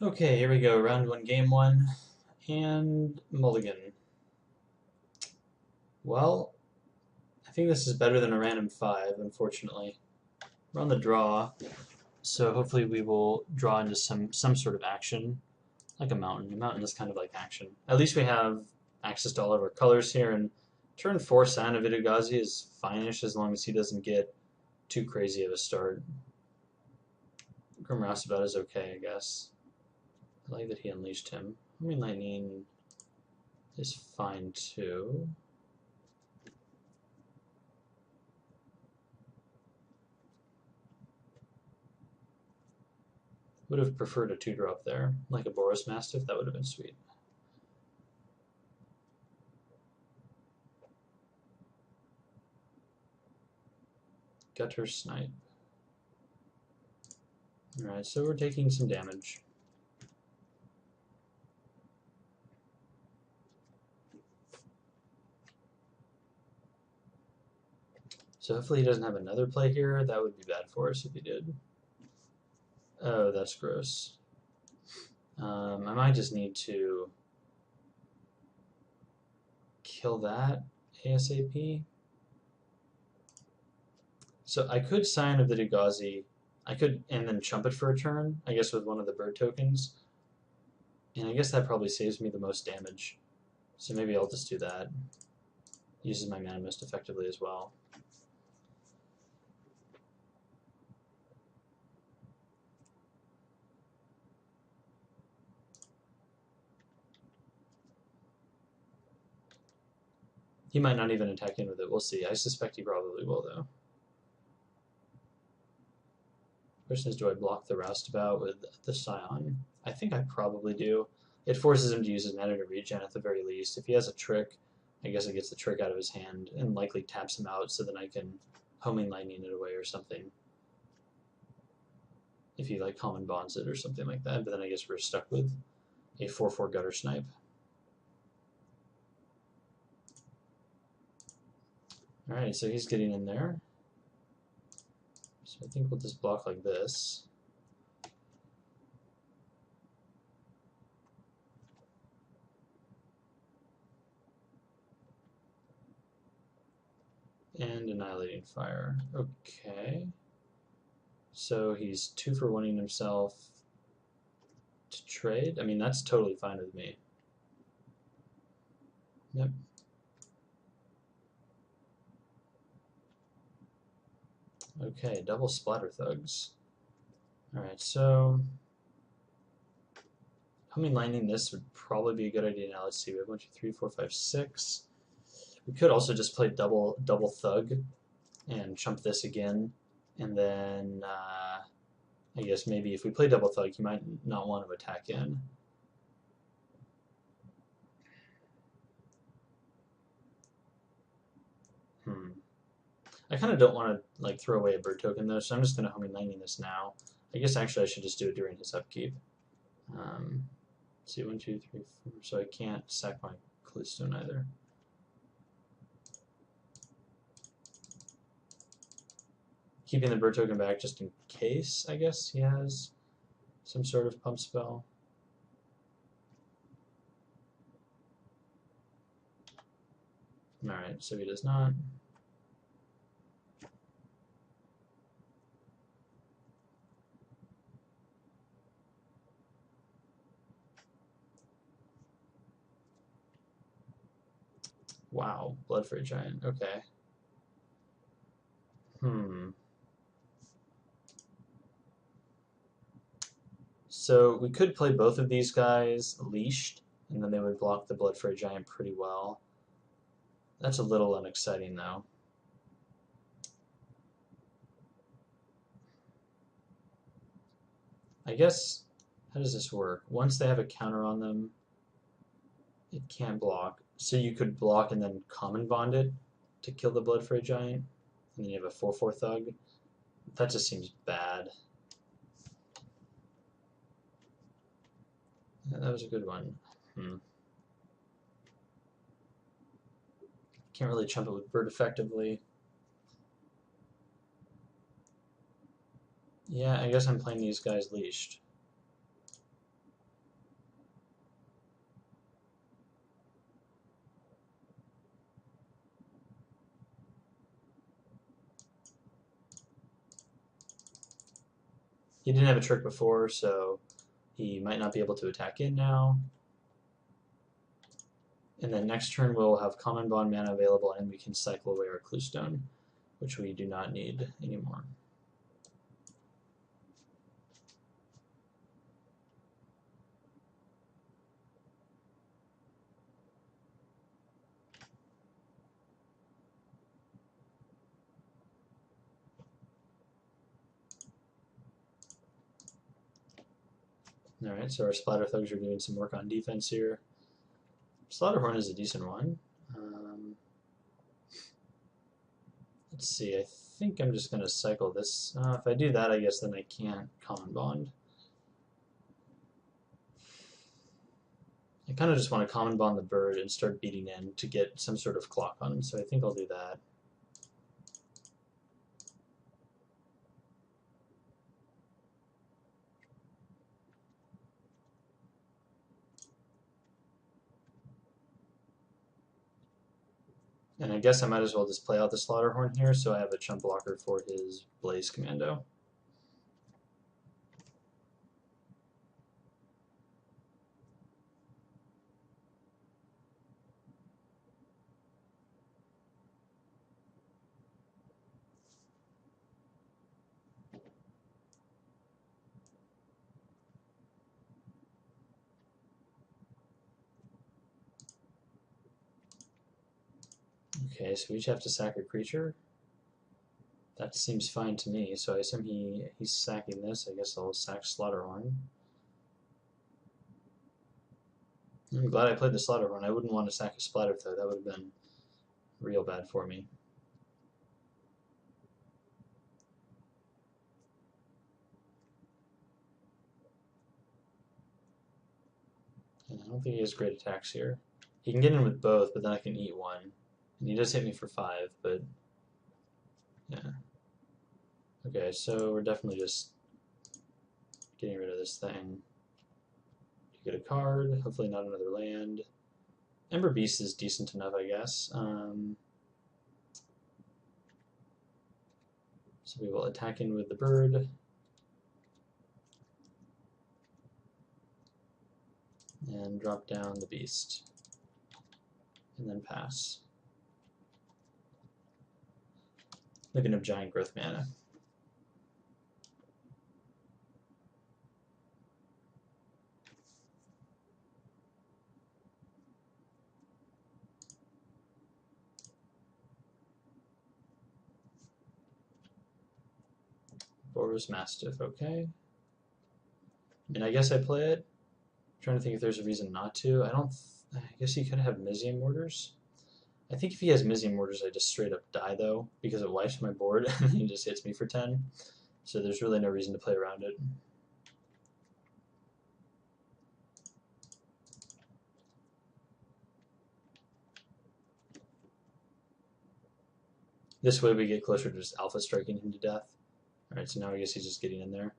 Okay, here we go. Round one, game one, and mulligan. Well, I think this is better than a random five, unfortunately. We're on the draw, so hopefully we will draw into some sort of action, like a mountain. A mountain is kind of like action. At least we have access to all of our colors here, and turn four Sign of Vidigazi is fine-ish as long as he doesn't get too crazy of a start. Grim Roustabout is okay, I guess. I like that he unleashed him. Homing Lightning is fine too. Would have preferred a 2-drop there, like a Boros Mastiff. That would have been sweet. Gutter Snipe. Alright, so we're taking some damage. So hopefully he doesn't have another play here. That would be bad for us if he did. Oh, that's gross. I might just need to kill that ASAP. So I could Sign of the Vidigazi. I could, and then chump it for a turn, I guess with one of the bird tokens. And I guess that probably saves me the most damage. So maybe I'll just do that. Uses my Mana Mist effectively as well. He might not even attack in with it. We'll see. I suspect he probably will, though. Question is, do I block the Roustabout with the Scion? I think I probably do. It forces him to use his mana to regen at the very least. If he has a trick, I guess it gets the trick out of his hand and likely taps him out so then I can Homing Lightning it away or something. If he like Common Bonds it or something like that, but then I guess we're stuck with a 4/4 Gutter Snipe. Alright, so he's getting in there. So I think we'll just block like this. And Annihilating Fire. Okay. So he's 2 for 1ing himself to trade. I mean, that's totally fine with me. Yep. Okay, double Splatter Thugs. Alright, so Homing Lightning this would probably be a good idea now. Let's see, we have 1, 2, 3, 4, 5, 6. We could also just play double Thug and chump this again, and then I guess maybe if we play double Thug, he might not want to attack in. I kind of don't want to like throw away a bird token though, so I'm just going to Homing Lightning this now. I guess actually I should just do it during his upkeep. Let's see, 1, 2, 3, 4. So I can't sack my Cluestone either. Keeping the bird token back just in case, I guess he has some sort of pump spell. Alright, so he does not. Wow, Bloodfray Giant, okay. So we could play both of these guys leashed, and then they would block the Bloodfray Giant pretty well. That's a little unexciting, though. I guess, how does this work? Once they have a counter on them, it can't block. So you could block and then Common Bond it to kill the Bloodfray Giant, and then you have a 4/4 Thug. That just seems bad. Yeah, that was a good one. Can't really chump it with Bird effectively. Yeah, I guess I'm playing these guys leashed. He didn't have a trick before, so he might not be able to attack in now. And then next turn we'll have Common Bond mana available, and we can cycle away our Cluestone, which we do not need anymore. Alright, so our Splatter Thugs are doing some work on defense here. Slaughterhorn is a decent one. Let's see, I think I'm just going to cycle this. If I do that, I guess then I can't Common Bond. I kind of just want to Common Bond the bird and start beating in to get some sort of clock on him, so I think I'll do that. And I guess I might as well just play out the Slaughterhorn here, so I have a chump blocker for his Blaze Commando. Okay, so we each have to sack a creature. That seems fine to me, so I assume he's sacking this. I guess I'll sack Slaughterhorn. I'm glad I played the Slaughterhorn. I wouldn't want to sack a Splatter Thug. That would have been real bad for me. And I don't think he has great attacks here. He can get in with both, but then I can eat one. And he does hit me for 5, but yeah. Okay, so we're definitely just getting rid of this thing. To get a card, hopefully not another land. Ember Beast is decent enough, I guess. So we will attack in with the bird. And drop down the beast. And then pass. Living of Giant Growth mana. Boros Mastiff, okay. I mean, I guess I play it. I'm trying to think if there's a reason not to. I guess he could have Mizium Mortars. I think if he has Mizium Mortars, I just straight up die, though, because it wipes my board and he just hits me for 10. So there's really no reason to play around it. This way we get closer to just alpha striking him to death. Alright, so now I guess he's just getting in there.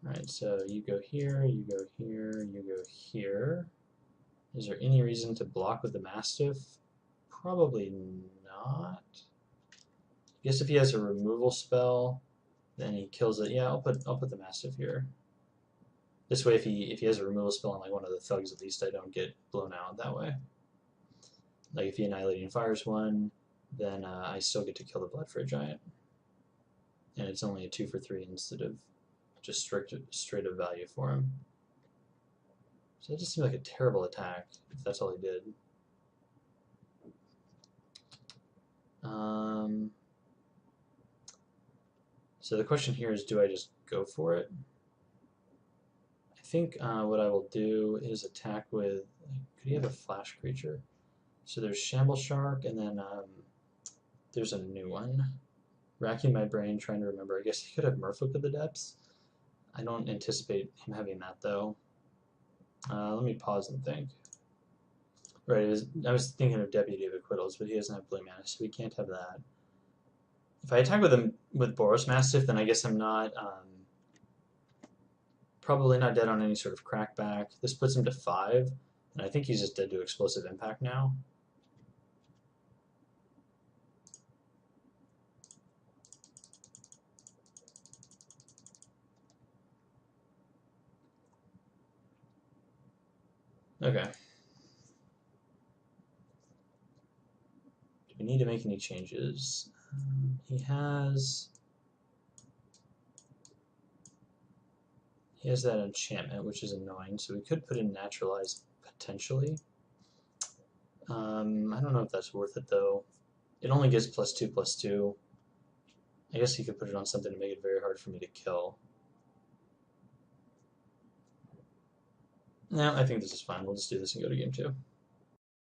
Alright, so you go here, you go here, you go here. Is there any reason to block with the Mastiff? Probably not. I guess if he has a removal spell, then he kills it. Yeah, I'll put the Mastiff here. This way, if he has a removal spell on like one of the thugs, at least I don't get blown out that way. Like if he Annihilating Fires one, then I still get to kill the Blood for a Giant. And it's only a 2 for 3 instead of just straight up value for him. So that just seemed like a terrible attack, if that's all he did. So the question here is, do I just go for it? I think what I will do is attack with, could he have a flash creature? So there's Shamble Shark, and then there's a new one. Racking my brain, trying to remember. I guess he could have Merfolk of the Depths. I don't anticipate him having that, though. Let me pause and think. Right, I was thinking of Deputy of Acquittals, but he doesn't have blue mana, so we can't have that. If I attack with him with Boros Mastiff, then I guess I'm not probably not dead on any sort of crackback. This puts him to 5, and I think he's just dead to Explosive Impact now. Okay. Do we need to make any changes? He has that enchantment, which is annoying, so we could put in Naturalize potentially. I don't know if that's worth it, though. It only gives +2/+2. I guess he could put it on something to make it very hard for me to kill. No, I think this is fine. We'll just do this and go to game 2.